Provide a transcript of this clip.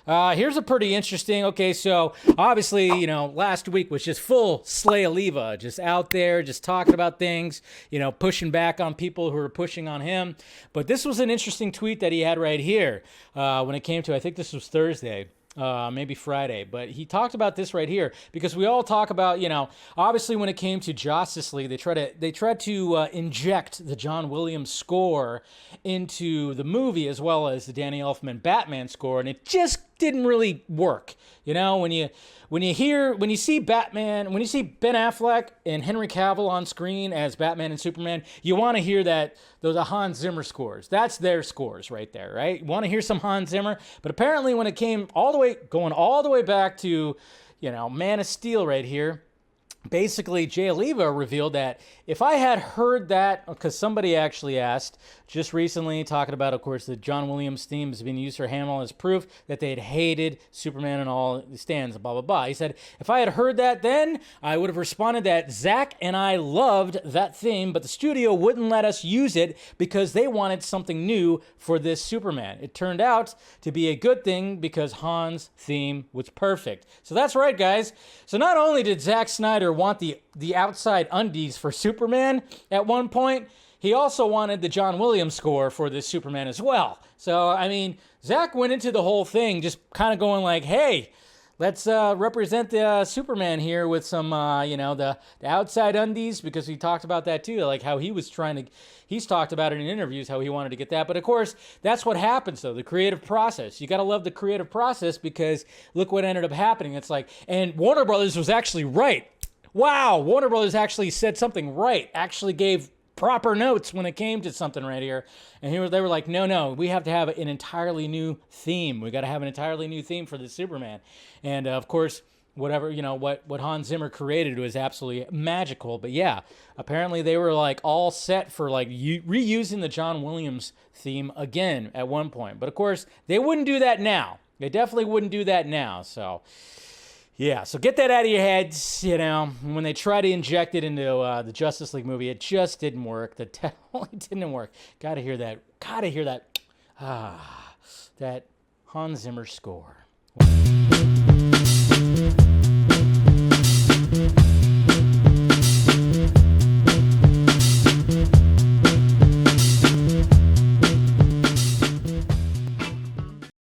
Here's a pretty interesting. Okay, so obviously, last week was just full Slay Oliva, just out there, just talking about things, pushing back on people who are pushing on him. But this was an interesting tweet that he had right here when it came to, I think this was Thursday. Maybe Friday, but he talked about this right here because we all talk about, obviously when it came to Justice League, they tried to inject the John Williams score into the movie as well as the Danny Elfman Batman score, and it just didn't really work. When you see Batman, when you see Ben Affleck and Henry Cavill on screen as Batman and Superman, you want to hear those are Hans Zimmer scores. That's their scores right there, right? You want to hear some Hans Zimmer, but apparently when it came going all the way back to, Man of Steel right here, basically, Jay Oliva revealed that if I had heard that, because somebody actually asked just recently, talking about, of course, the John Williams theme has been used for Hamill as proof that they had hated Superman and all the stands, blah, blah, blah. He said, if I had heard that then, I would have responded that Zack and I loved that theme, but the studio wouldn't let us use it because they wanted something new for this Superman. It turned out to be a good thing because Han's theme was perfect. So that's right, guys. So not only did Zack Snyder want the outside undies for Superman at one point, he also wanted the John Williams score for this Superman as well. So, I mean, Zack went into the whole thing just kind of going like, hey, let's represent the Superman here with some, the outside undies, because he talked about that too, like how he's talked about it in interviews, how he wanted to get that. But of course, that's what happens though, the creative process. You got to love the creative process because look what ended up happening. It's like, and Warner Brothers was actually right. Wow, Warner Brothers actually said something right, actually gave proper notes when it came to something right here. And they were like, no, we have to have an entirely new theme. We got to have an entirely new theme for the Superman. And of course, whatever, what Hans Zimmer created was absolutely magical. But yeah, apparently they were like all set for like reusing the John Williams theme again at one point. But of course, they wouldn't do that now. They definitely wouldn't do that now. So yeah, so get that out of your heads, when they try to inject it into the Justice League movie, it just didn't work. It didn't work. Gotta hear that. That Hans Zimmer score.